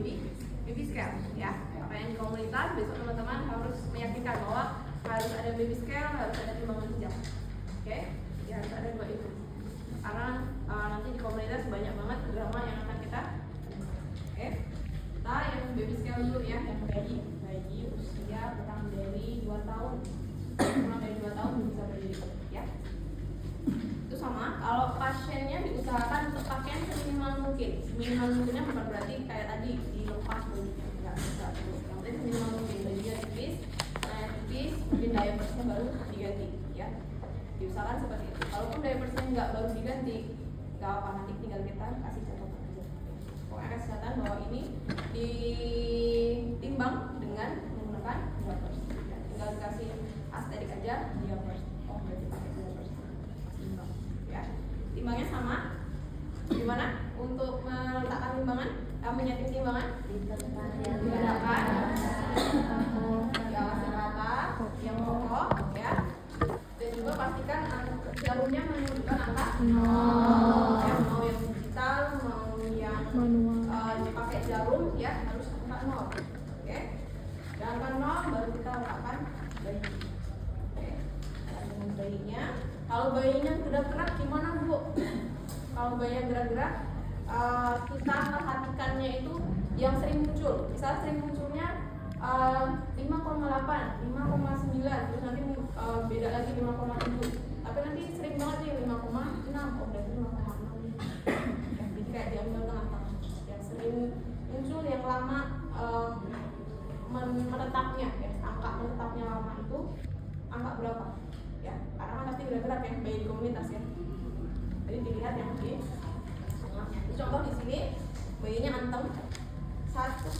baby scale ya. Makanya di komunitas besok teman-teman harus meyakinkan bahwa harus ada baby scale, harus ada timbangan hijau. Oke, ya harus ada dua itu. Karena nanti di komunitas banyak banget drama yang akan kita. Oke, kita yang baby scale dulu ya, yang bayi usia kurang dari 2 tahun, kurang dari 2 tahun bisa berdiri ya. Itu sama, kalau pasiennya diusahakan untuk pakaian seminimal mungkin. Minimal mungkinnya bukan berarti kayak tadi dilepas bajunya, enggak bisa. Yang penting minimal mungkin, bajunya tipis, mungkin diapersnya baru diganti ya. Diusahakan seperti itu. Kalaupun diapersnya nggak baru diganti, nggak apa, nanti tinggal kita kasih catatan aja. Pokoknya kasih catatan bahwa ini ditimbang dengan menggunakan diapers ya. Tinggal dikasih asterik aja diapers. Oh berarti pakai diapers. Timbang ya. Timbangnya sama. Gimana untuk meletakkan timbangan? Kamu nyeting timbangan? Diletakkan ya serata yang pokok ya. Dan juga pastikan jarumnya menunjukkan angka 0. Ya, mau yang digital, mau yang dipakai jarum ya harus angka 0. Oke. Dan angka 0 baru kita letakkan bayi. Oke. Dan dengan bayinya, kalau bayinya gerak-gerak gimana Bu? Kalau bayinya gerak-gerak, kita perhatikannya itu yang sering muncul. Misalnya sering munculnya 5,8, 5,9, terus nanti beda lagi 5,7. Tapi nanti sering banget nih 5,6, oh berarti 5,6. Jadi kayak diambil tengah-tengah. Yang sering muncul yang lama menetapnya ya, angka menetapnya lama itu angka berapa? Ya, karena kan nanti gerak-gerak yang bayi di komunitas ya. Jadi dilihat yang di tengahnya. Contoh di sini bayinya anteng 1,1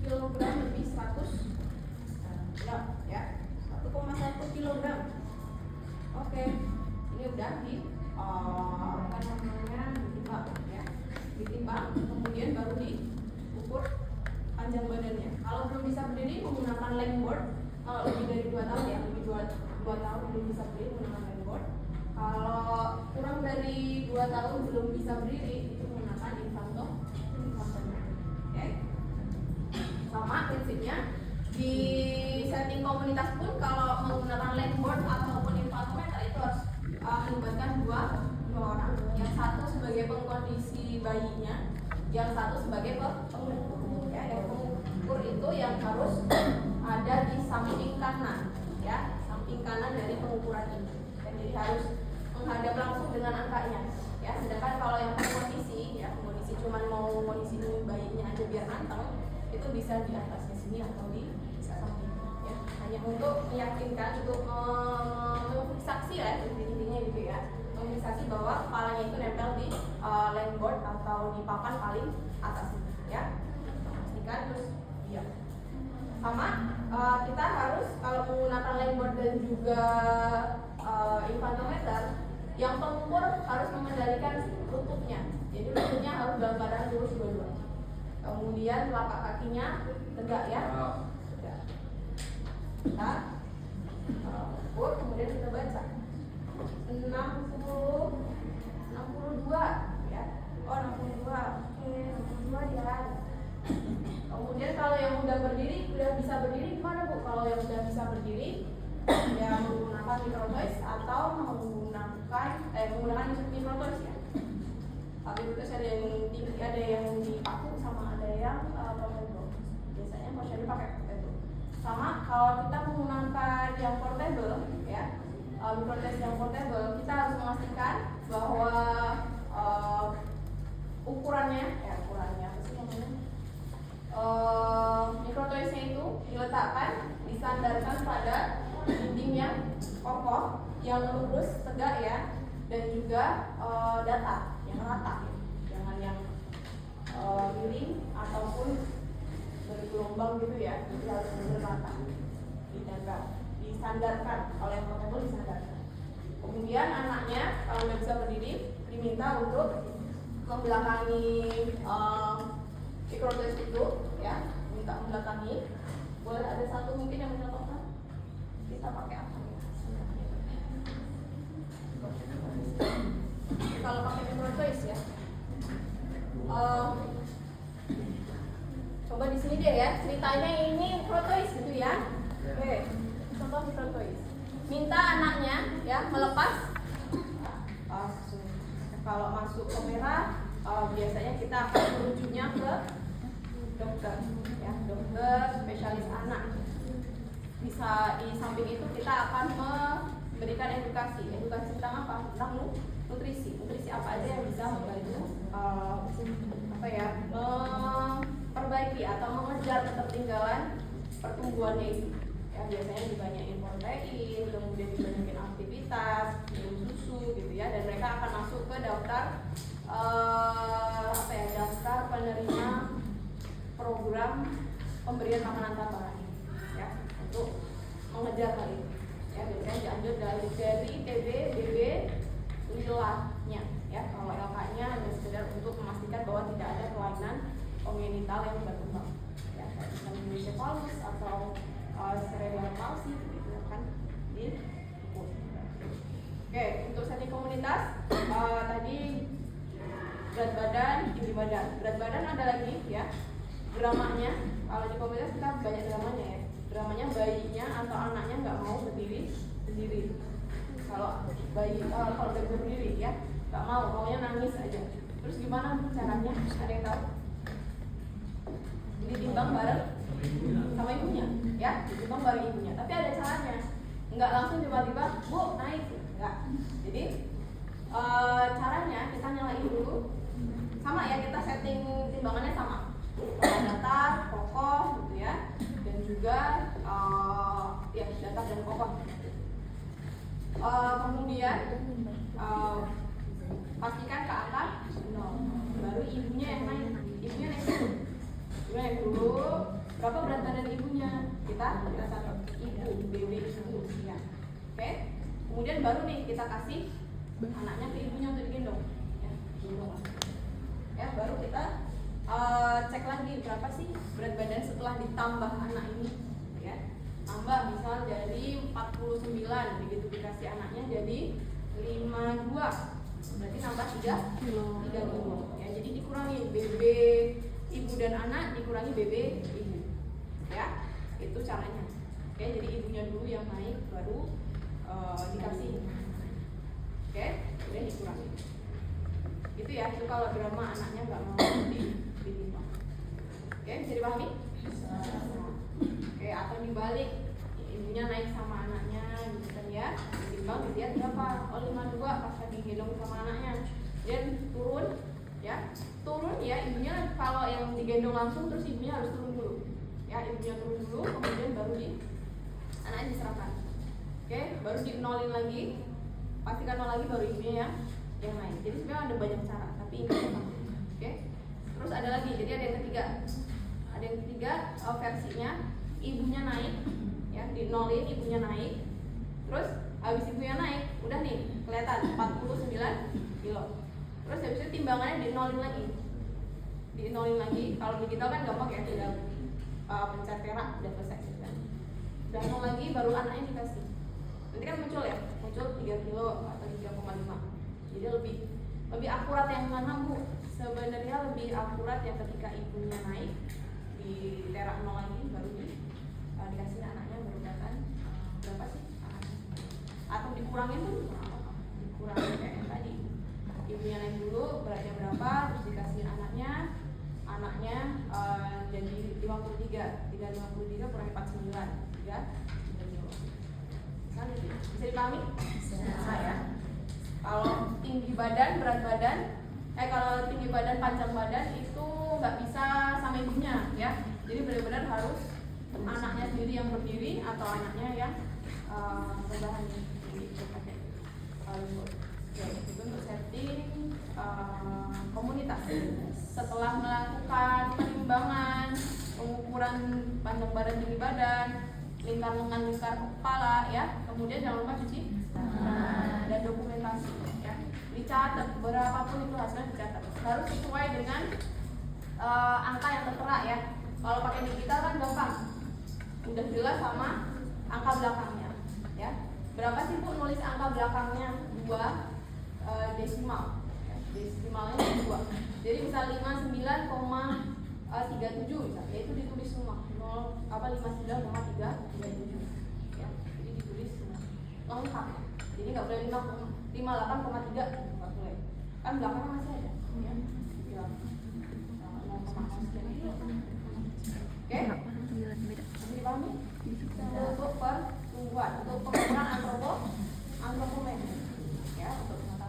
kilogram lebih 100 gram ya, 1,1 kilogram. Oke, ini udah di apa namanya ditimbang ya, ditimbang kemudian baru diukur panjang badannya. Kalau belum bisa berdiri menggunakan lengboard. Kalau lebih dari 2 tahun ya, lebih 2 tahun belum bisa berdiri menggunakan lengboard. Kalau kurang dari 2 tahun belum bisa berdiri itu menggunakan infanto. Oke. Sama prinsipnya di setting komunitas pun kalau menggunakan lengboard ataupun infantometer itu harus melibatkan dua orang, yang satu sebagai pengkondisi bayinya, yang satu sebagai pengukur ya. Yang pengukur itu yang harus ada di samping kanan ya, samping kanan dari pengukuran ini. Dan jadi harus menghadap langsung dengan angkanya ya. Sedangkan kalau yang pengkondisi ya, pengkondisi cuman mau kondisi bayinya aja biar anteng, itu bisa di atasnya sini atau di samping ya, hanya untuk meyakinkan, untuk memfiksasi ya, intinya gitu ya, memfiksasi bahwa kepalanya itu nempel di lengboard atau di papan paling atas ini ya. Pastikan terus ya. Sama kita harus kalau menggunakan lengboard dan juga infantometer, yang pengukur harus mengendalikan lututnya. Jadi lututnya harus dalam keadaan lurus dua-dua. Kemudian telapak kakinya tegak ya. Tegak. Kita ukur, kemudian kita baca 62 ya. Oh 62. Oke, 62 ya. Kemudian kalau yang udah berdiri, udah bisa berdiri gimana Bu? Kalau yang udah bisa berdiri ya menggunakan microtoys atau menggunakan microtoys ya. Tapi itu ada yang tinggi, ada yang dipaku, sama ada yang portable. Biasanya posisinya pakai portable. Sama kalau kita menggunakan yang portable ya, microtoys yang portable, kita harus memastikan bahwa ukurannya apa sih namanya? Microtoysnya itu diletakkan, disandarkan pada dinding yang kokoh, yang lurus, tegak ya, dan juga datar, yang rata, jangan yang miring ataupun bergelombang gitu ya. Jadi harus rata, disandarkan. Kalau yang portable disandarkan. Kemudian anaknya kalau nggak bisa berdiri, diminta untuk membelakangi microtoys itu ya, minta membelakangi. Boleh ada satu mungkin yang mencontohkan kita pakai apa ya? Kalau pakai microtoys ya, Ini dia ya, ceritanya ini protois gitu ya. Oke, contoh protois. Minta anaknya ya melepas. Kalau masuk ke merah, biasanya kita akan merujuknya ke dokter, ya, dokter spesialis anak. Bisa di samping itu kita akan memberikan edukasi tentang apa? Tentang nutrisi apa aja yang bisa membantu memperbaiki atau mengejar ketertinggalan pertumbuhannya itu. Ya, biasanya dibanyakin protein, kemudian dibanyakin aktivitas, minum susu gitu ya, dan mereka akan masuk ke daftar daftar penerima program pemberian makanan tambahan ya, untuk mengejar hal itu. Ya, biasanya diambil dari TB, DB, lilahnya ya. Kalau LK-nya hanya sekedar untuk memastikan bahwa tidak ada kelainan kongenital yang berkembang ya, misalnya hidrocephalus atau cerebral palsy gitu kan di buku. Oke, untuk setting komunitas tadi berat badan, tinggi badan. Berat badan ada lagi ya, dramanya. Kalau di komunitas kita banyak dramanya ya. Dramanya bayinya atau anaknya nggak mau berdiri sendiri. Kalau bayi kalau udah berdiri ya nggak maunya nangis aja. Terus gimana caranya? Ada yang tahu? Ditimbang bareng sama ibunya ya, ditimbang bareng ibunya. Tapi ada caranya, nggak langsung tiba-tiba bu naik, nggak. Jadi caranya kita nyalain dulu, sama ya, kita setting timbangannya sama, datar, kokoh gitu ya, dan juga ya datar dan kokoh. Kemudian pastikan ke atas 0, baru ibunya yang naik. Ibunya naik dulu. Berapa berat badan ibunya? Kita catat ibu, baby ibu ya. Oke. Kemudian baru nih kita kasih anaknya ke ibunya untuk digendong. Ya, gendong. Ya, baru kita cek lagi berapa sih berat badan setelah ditambah anak ini ya. Tambah misal dari 49, begitu dikasih anaknya jadi 52. Berarti nambah 3 kilo. Ya, jadi dikurangi BB ibu dan anak, dikurangi BB ibu. Ya, itu caranya. Oke, jadi ibunya dulu yang naik, baru dikasih. Oke, kemudian dikurangi. Itu ya, itu kalau drama anaknya nggak mau ditimbang. Oke, bisa dipahami? Oke, atau dibalik, ibunya naik sama anaknya gitu kan ya, ditimbang dilihat berapa, 52 pas lagi gendong sama anaknya, dan turun ya, ibunya kalau yang digendong langsung terus ibunya harus turun dulu ya, ibunya turun dulu, kemudian baru anaknya diserahkan. Oke, baru di nolin lagi, pastikan nol lagi, baru ibunya yang naik. Jadi sebenarnya ada banyak cara, tapi ini oke. Terus ada lagi, jadi ada yang ketiga versinya ibunya naik ya, di nolin ibunya naik, terus habis ibunya naik udah nih kelihatan 49 kilo. Terus habis itu timbangannya dinolin lagi. Kalau digital kan gampang ya, tinggal pencet perak udah selesai kan. Udah nol lagi, baru anaknya dikasih. Nanti kan muncul 3 kilo atau 3,5. Jadi lebih akurat yang mana bu? Sebenarnya lebih akurat yang ketika ibunya naik di terak nol lagi, baru dikasih anaknya berurutan berapa sih anaknya? Atau dikurangin pun dikurangin kayak yang tadi. Ibunya naik dulu beratnya berapa, terus dikasih anaknya jadi 53 kurang 49 ya. Bisa dipahami? Bisa ya. Kalau tinggi badan, berat badan, kalau tinggi badan, panjang badan itu nggak bisa sama ibunya ya. Jadi benar-benar harus anaknya sendiri yang berdiri atau anaknya yang berbahan tinggi. Oke, itu untuk setting komunitas. Setelah melakukan penimbangan, pengukuran panjang badan, tinggi badan, lingkar lengan, lingkar kepala ya, kemudian jangan lupa cuci dan dokumentasi ya, dicatat berapapun itu hasilnya dicatat, harus sesuai dengan angka yang tertera ya. Kalau pakai digital kan gampang, udah jelas sama angka belakangnya ya. Berapa sih bu nulis angka belakangnya? 2 desimal ya. Desimalnya 2, jadi misal 59,3 0,37 misalnya, yaitu ditulis semua 59,337 ya, jadi ditulis lengkap, jadi nggak boleh 58,3 nggak boleh, kan belakangnya masih ada ya, bilang 0,9. Oke?